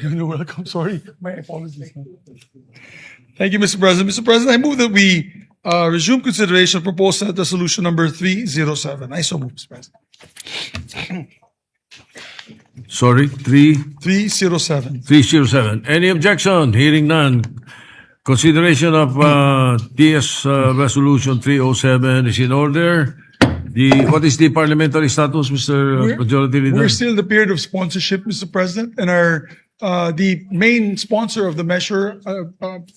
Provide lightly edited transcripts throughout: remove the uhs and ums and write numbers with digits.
You're welcome. Sorry, my apologies. Thank you, Mr. President. Mr. President, I move that we resume consideration of proposed Senate Resolution number 307. I so move, Mr. President. Sorry, 307. 307. Any objection? Hearing none. Consideration of TS Resolution 307 is in order. What is the parliamentary status, Mr. Majority Leader? We're still in the period of sponsorship, Mr. President, and our the main sponsor of the measure,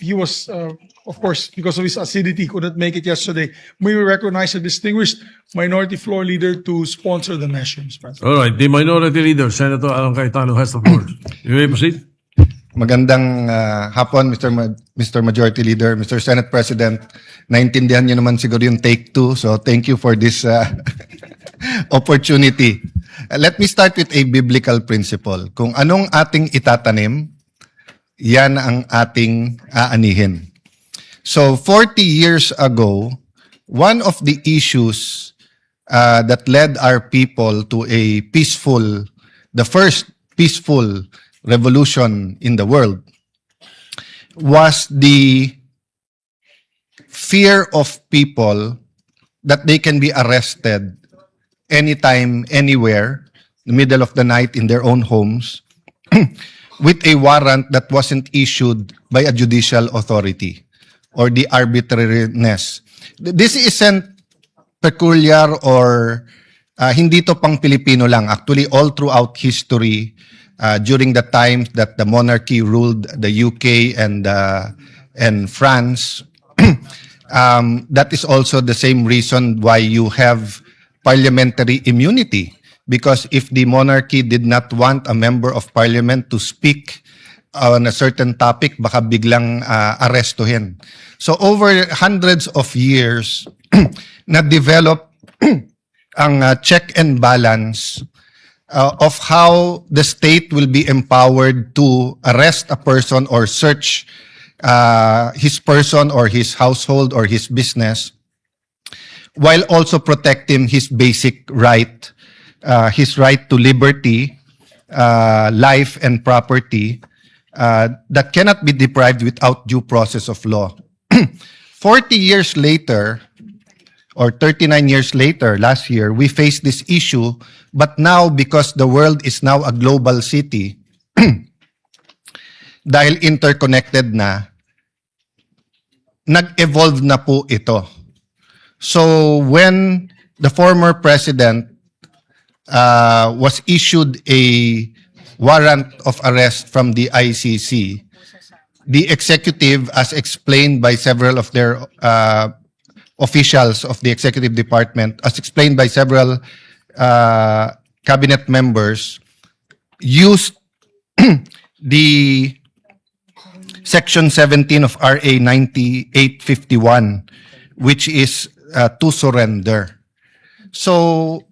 he was, of course, because of his acidity, couldn't make it yesterday. We will recognize a distinguished minority floor leader to sponsor the measure, Mr. President. All right. The Minority Leader, Senator Alan Cayetano, has the floor. You may proceed. Magandang hapon, Mr. Majority Leader, Mr. Senate President. Naintindihan niyo naman siguro yung take two, so thank you for this opportunity. Let me start with a biblical principle. Kung anong ating itatanim, yan ang ating aanihin. So 40 years ago, one of the issues that led our people to the first peaceful revolution in the world was the fear of people that they can be arrested anytime, anywhere, in the middle of the night in their own homes, with a warrant that wasn't issued by a judicial authority or the arbitrariness. This isn't peculiar or hindi to pang Pilipino lang. Actually, all throughout history, during the times that the monarchy ruled the UK and France, that is also the same reason why you have parliamentary immunity. Because if the monarchy did not want a member of parliament to speak on a certain topic, baka biglang arestuhin. So over hundreds of years, na-develop ang check and balance of how the state will be empowered to arrest a person or search his person or his household or his business, while also protecting his basic right, his right to liberty, life and property, that cannot be deprived without due process of law. 40 years later, or 39 years later, last year, we faced this issue, but now because the world is now a global city, dahil interconnected na, nag-evolve na po ito. So when the former president was issued a warrant of arrest from the ICC, the executive, as explained by several of their officials of the executive department, as explained by several cabinet members, used the Section 17 of RA 9851, which is to surrender. So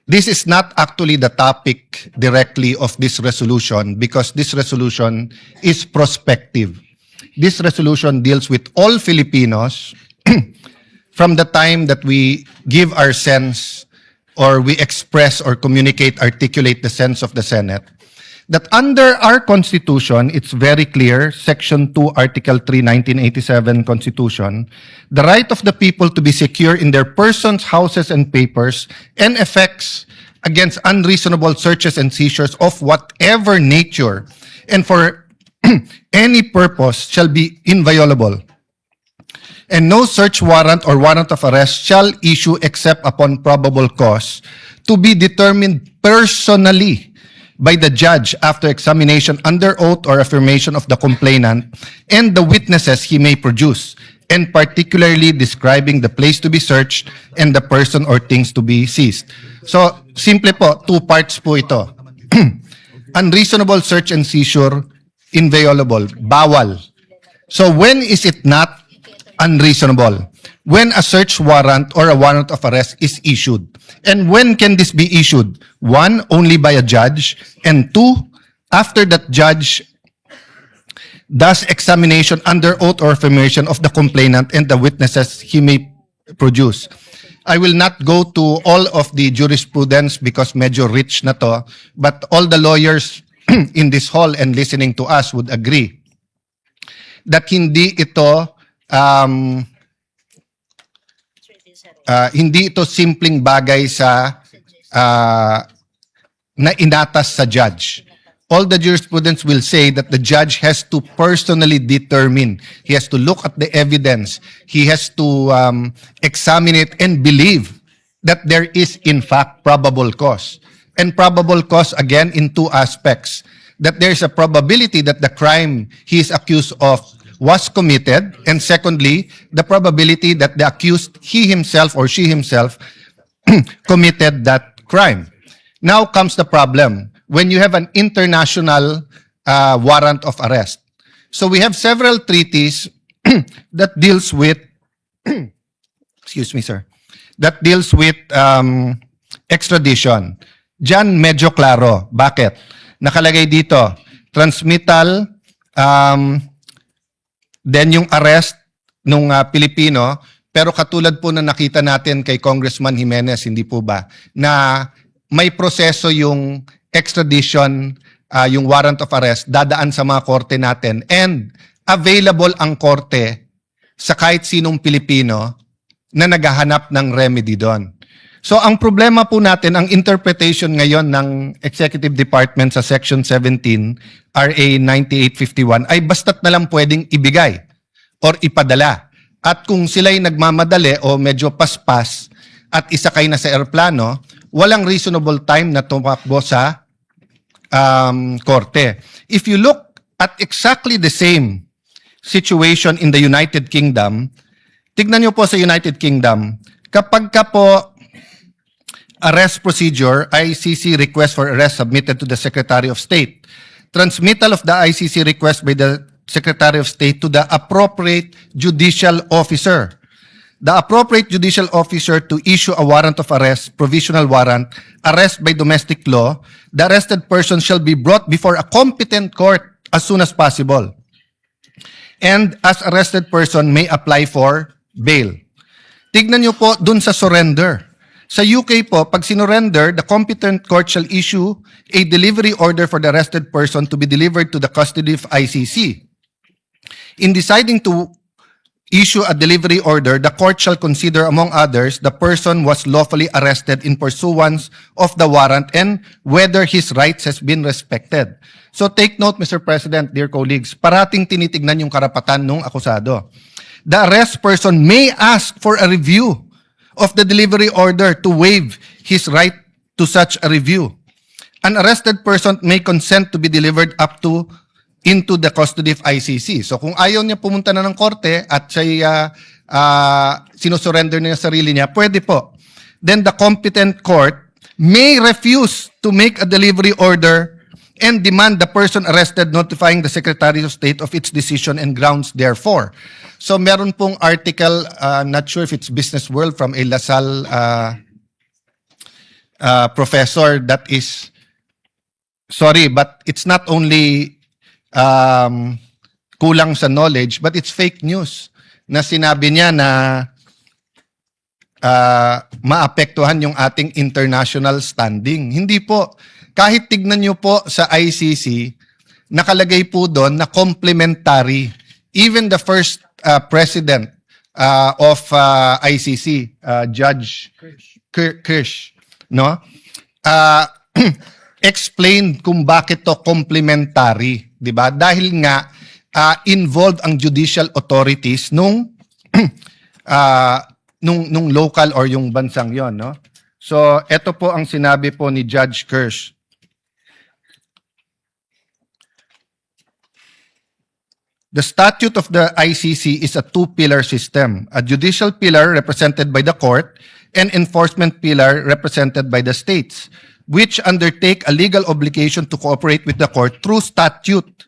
this is not actually the topic directly of this resolution because this resolution is prospective. This resolution deals with all Filipinos from the time that we give our sense or we express or communicate, articulate the sense of the Senate, that under our Constitution, it's very clear, Section 2, Article 3, 1987 Constitution, the right of the people to be secure in their persons, houses, and papers, and effects against unreasonable searches and seizures of whatever nature, and for any purpose shall be inviolable. And no search warrant or warrant of arrest shall issue except upon probable cause to be determined personally by the judge after examination under oath or affirmation of the complainant and the witnesses he may produce, and particularly describing the place to be searched and the person or things to be seized. So, simple po, two parts po ito. Unreasonable search and seizure, inviolable, bawal. So, when is it not unreasonable? When a search warrant or a warrant of arrest is issued. And when can this be issued? One, only by a judge. And two, after that judge does examination under oath or affirmation of the complainant and the witnesses he may produce. I will not go to all of the jurisprudence because medyo rich na to, but all the lawyers in this hall and listening to us would agree that hindi ito simpleng bagay sa na inatas sa judge. All the jurisprudence will say that the judge has to personally determine. He has to look at the evidence. He has to examine it and believe that there is in fact probable cause. And probable cause again in two aspects. That there is a probability that the crime he is accused of was committed, and secondly, the probability that the accused, he himself or she himself, committed that crime. Now comes the problem. When you have an international warrant of arrest. So we have several treaties that deals with, excuse me, sir, that deals with extradition. Diyan medyo klaro. Bakit? Nakalagay dito, transmittal, then yung arrest nung Pilipino, pero katulad po na nakita natin kay Congressman Jimenez, hindi po ba, na may proseso yung extradition, yung warrant of arrest, dadaan sa mga korte natin, and available ang korte sa kahit sinong Pilipino na naghahanap ng remedy doon. So ang problema po natin, ang interpretation ngayon ng Executive Department sa Section 17, RA 9851, ay basta't na lang pwedeng ibigay or ipadala. At kung sila'y nagmamadali o medyo paspas at isakay na sa eroplano, walang reasonable time na tumakbo sa korte. If you look at exactly the same situation in the United Kingdom, tignan nyo po sa United Kingdom, kapag ka po arrest procedure, ICC request for arrest submitted to the Secretary of State. Transmittal of the ICC request by the Secretary of State to the appropriate judicial officer. The appropriate judicial officer to issue a warrant of arrest, provisional warrant, arrest by domestic law, the arrested person shall be brought before a competent court as soon as possible. And as arrested person may apply for bail. Tignan nyo po dun sa surrender. Sa UK po, pag sinurrender, the competent court shall issue a delivery order for the arrested person to be delivered to the custody of ICC. In deciding to issue a delivery order, the court shall consider, among others, the person was lawfully arrested in pursuance of the warrant and whether his rights has been respected. So take note, Mr. President, dear colleagues, parating tinitignan yung karapatan ng akusado. The arrest person may ask for a review of the delivery order to waive his right to such a review. An arrested person may consent to be delivered up to into the custody of ICC. So kung ayaw niya pumunta na ng korte at siya sinusurrender niya sarili niya, pwede po. Then the competent court may refuse to make a delivery order and demand the person arrested notifying the Secretary of State of its decision and grounds therefore. So meron pong article, not sure if it's Business World, from a LaSalle professor that is, sorry, but it's not only kulang sa knowledge, but it's fake news na sinabi niya na maapektuhan yung ating international standing. Hindi po. Kahit tignan nyo po sa ICC, nakalagay po doon na complementary. Even the first president of ICC, Judge Kirsch, no? Explain kung bakit to complementary, 'di ba? Dahil nga involved ang judicial authorities nung local or yung bansang 'yon, no? So, ito po ang sinabi po ni Judge Kirsch. The statute of the ICC is a two-pillar system, a judicial pillar represented by the court and enforcement pillar represented by the states, which undertake a legal obligation to cooperate with the court through statute.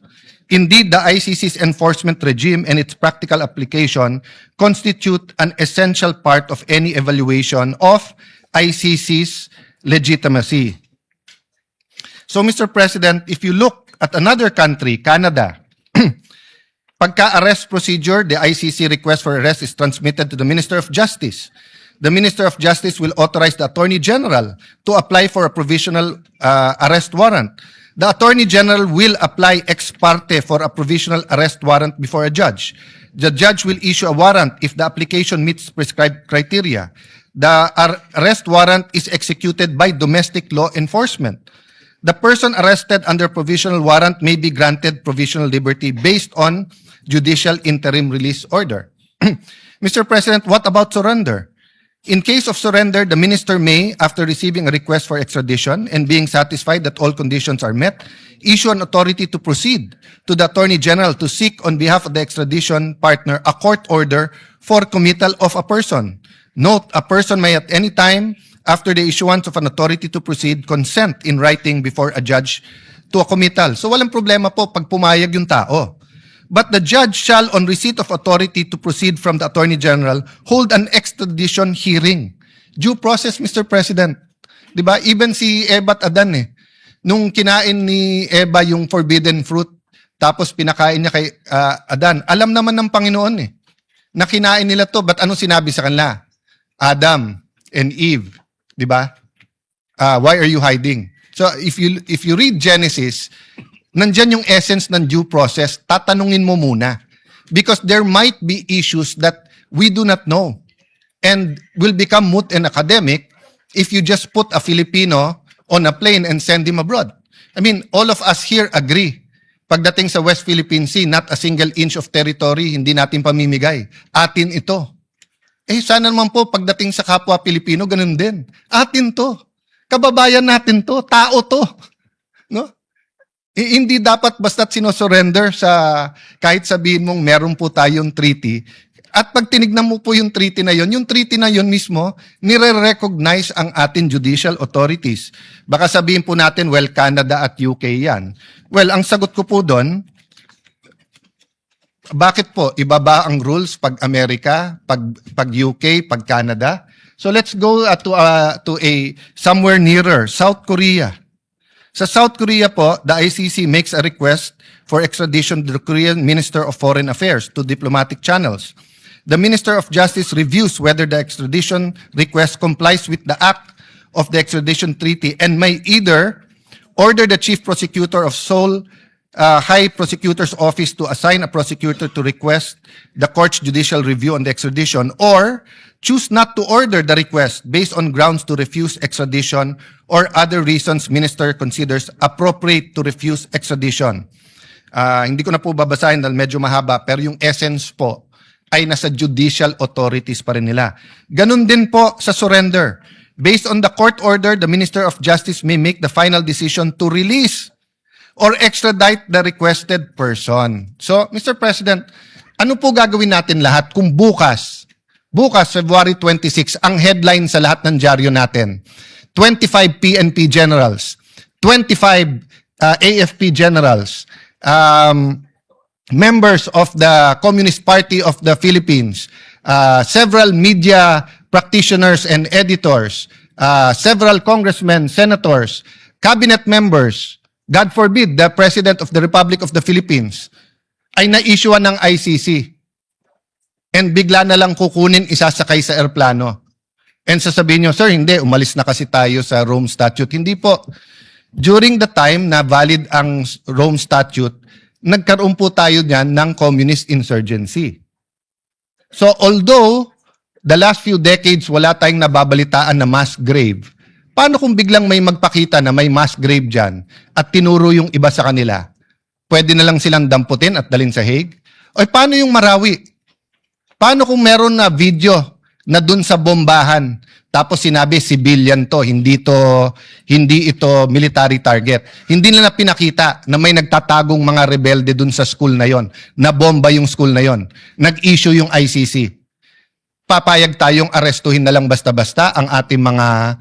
Indeed, the ICC's enforcement regime and its practical application constitute an essential part of any evaluation of ICC's legitimacy. So, Mr. President, if you look at another country, Canada, pagka-arrest procedure, the ICC request for arrest is transmitted to the Minister of Justice. The Minister of Justice will authorize the Attorney General to apply for a provisional arrest warrant. the Attorney General will apply ex parte for a provisional arrest warrant before a judge. The judge will issue a warrant if the application meets prescribed criteria. The arrest warrant is executed by domestic law enforcement. The person arrested under provisional warrant may be granted provisional liberty based on judicial interim release order. Mr. President, what about surrender? In case of surrender, the minister may, after receiving a request for extradition and being satisfied that all conditions are met, issue an authority to proceed to the Attorney General to seek on behalf of the extradition partner a court order for committal of a person. Note, a person may at any time after the issuance of an authority to proceed consent in writing before a judge to a committal. So walang problema po pag pumayag yung tao. But the judge shall, on receipt of authority to proceed from the Attorney General, hold an extradition hearing. Due process, Mr. President. Diba? Even si Eva at Adan nung kinain ni Eva yung forbidden fruit, tapos pinakain niya kay Adan, alam naman ng Panginoon na kinain nila to, but ano sinabi sa kanila? Adam and Eve. Diba? Why are you hiding? So if you read Genesis, nandyan yung essence ng due process, tatanungin mo muna. Because there might be issues that we do not know and will become moot and academic if you just put a Filipino on a plane and send him abroad. I mean, all of us here agree. Pagdating sa West Philippine Sea, not a single inch of territory, hindi natin pamimigay. Atin ito. Sana naman po, pagdating sa kapwa Pilipino, ganun din. Atin to. Kababayan natin to. Tao to. No? Hindi dapat basta't sinosurrender sa kahit sabihin mong meron po tayong treaty. At pag tinignan mo po yung treaty na yun mismo, nire-recognize ang ating judicial authorities. Baka sabihin po natin, well, Canada at UK yan. Well, ang sagot ko po doon, bakit po ibaba ang rules pag Amerika, pag UK, pag Canada? So let's go to a somewhere nearer, South Korea. Sa South Korea po, the ICC makes a request for extradition to the Korean Minister of Foreign Affairs to diplomatic channels. The Minister of Justice reviews whether the extradition request complies with the act of the extradition treaty and may either order the Chief Prosecutor of Seoul High Prosecutor's Office to assign a prosecutor to request the court's judicial review on the extradition, or choose not to order the request based on grounds to refuse extradition or other reasons minister considers appropriate to refuse extradition. Hindi ko na po babasahin dahil medyo mahaba, pero yung essence po ay nasa judicial authorities pa rin nila. Ganun din po sa surrender. Based on the court order, the Minister of Justice may make the final decision to release or extradite the requested person. So, Mr. President, ano po gagawin natin lahat kung bukas, February 26, ang headline sa lahat ng dyaryo natin, 25 PNP generals, 25 AFP generals, members of the Communist Party of the Philippines, several media practitioners and editors, several congressmen, senators, cabinet members, God forbid, the President of the Republic of the Philippines, ay na-issuean ng ICC. And bigla na lang kukunin, isasakay sa aeroplano. And sasabihin nyo, sir, hindi, umalis na kasi tayo sa Rome Statute. Hindi po. During the time na valid ang Rome Statute, nagkaroon po tayo niyan ng communist insurgency. So although the last few decades wala tayong nababalitaan na mass grave, paano kung biglang may magpakita na may mass grave dyan at tinuro yung iba sa kanila? Pwede na lang silang damputin at dalhin sa Hague? O paano yung Marawi? Paano kung meron na video na dun sa bombahan tapos sinabi civilian to, hindi ito military target. Hindi nila pinakita na may nagtatagong mga rebelde dun sa school na yon, na bomba yung school na yon. Nag-issue yung ICC. Papayag tayong arestuhin na lang basta-basta ang ating mga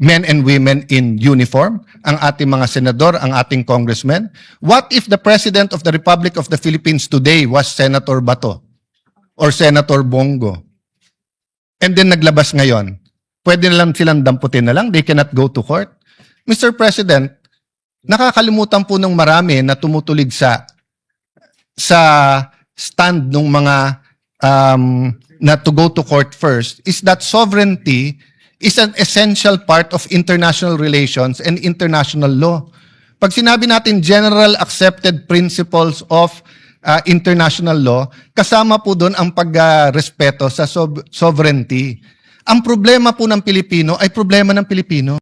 men and women in uniform, ang ating mga senador, ang ating congressmen? What if the President of the Republic of the Philippines today was Senator Bato or Senator Bongo? And then naglabas ngayon. Pwede na lang silang damputin na lang? They cannot go to court? Mr. President, nakakalimutan po ng marami na tumutulig sa stand ng mga na to go to court first is that sovereignty is an essential part of international relations and international law. Pag sinabi natin general accepted principles of international law, kasama po doon ang pagrespeto sa sovereignty. Ang problema po ng Pilipino ay problema ng Pilipino.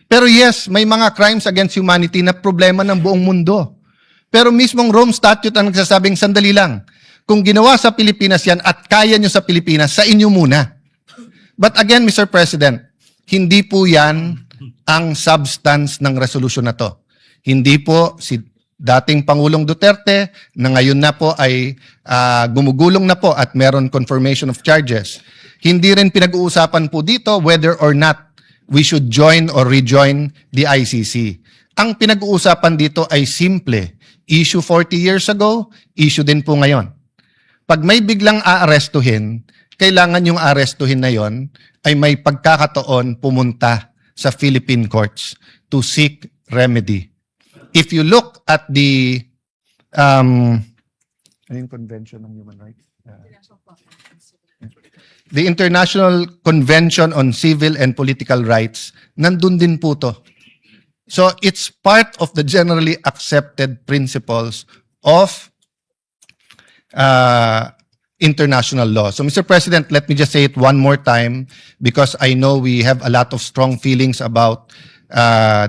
Pero yes, may mga crimes against humanity na problema ng buong mundo. Pero mismong Rome Statute ang nagsasabing, sandali lang, kung ginawa sa Pilipinas yan at kaya nyo sa Pilipinas, sa inyo muna. But again, Mr. President, hindi po yan ang substance ng resolution na to. Hindi po si dating Pangulong Duterte na ngayon na po ay gumugulong na po at meron confirmation of charges. Hindi rin pinag-uusapan po dito whether or not we should join or rejoin the ICC. Ang pinag-uusapan dito ay simple. Issue 40 years ago, issue din po ngayon. Pag may biglang aarestuhin, kailangan yung arestuhin na yon ay may pagkakataon pumunta sa Philippine courts to seek remedy. If you look at the Convention on Human Rights? The International Convention on Civil and Political Rights, nandun din po to. So it's part of the generally accepted principles of international law. So Mr. President, let me just say it one more time because I know we have a lot of strong feelings about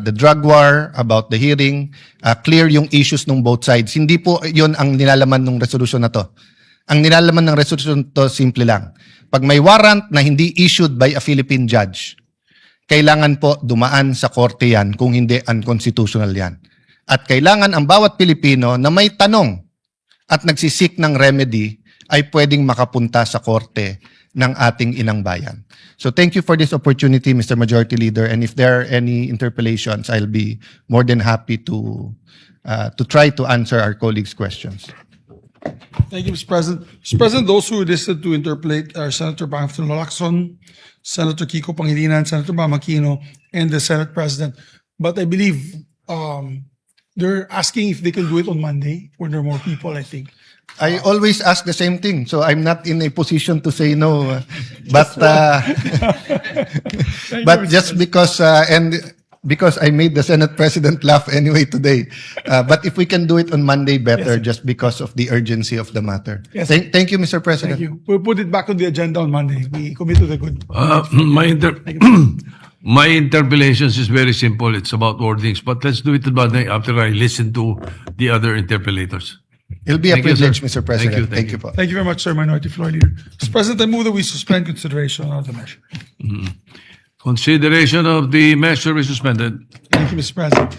the drug war, about the hearing, clear yung issues ng both sides. Hindi po yun ang nilalaman ng resolution na to. Ang nilalaman ng resolution to, simple lang. Pag may warrant na hindi issued by a Philippine judge, kailangan po dumaan sa korte yan, kung hindi unconstitutional yan. At kailangan ang bawat Pilipino na may tanong at nagsisik ng remedy ay pwedeng makapunta sa korte ng ating inang bayan. So thank you for this opportunity, Mr. Majority Leader. And if there are any interpellations, I'll be more than happy to try to answer our colleagues' questions. Thank you, Mr. President. Mr. President, those who listed to interpolate are Senator Bangfton Lacson, Senator Kiko Pangilinan, Senator Bam Aquino, and the Senate President. But I believe they're asking if they can do it on Monday when there are more people, I think. I always ask the same thing, so I'm not in a position to say no. But but just because because I made the Senate President laugh anyway today. But if we can do it on Monday, better, just because of the urgency of the matter. Yes. Thank you, Mr. President. Thank you. We'll put it back on the agenda on Monday. We commit to the good. My interpellations is very simple. It's about wordings, but let's do it on Monday after I listen to the other interpellators. It'll be a Thank you, sir. privilege, Mr. President. Thank you. po. Thank you very much, sir, Minority Floor Leader. Mr. President, I move that we suspend consideration of the measure. Consideration of the measure is suspended. Thank you, Mr. President.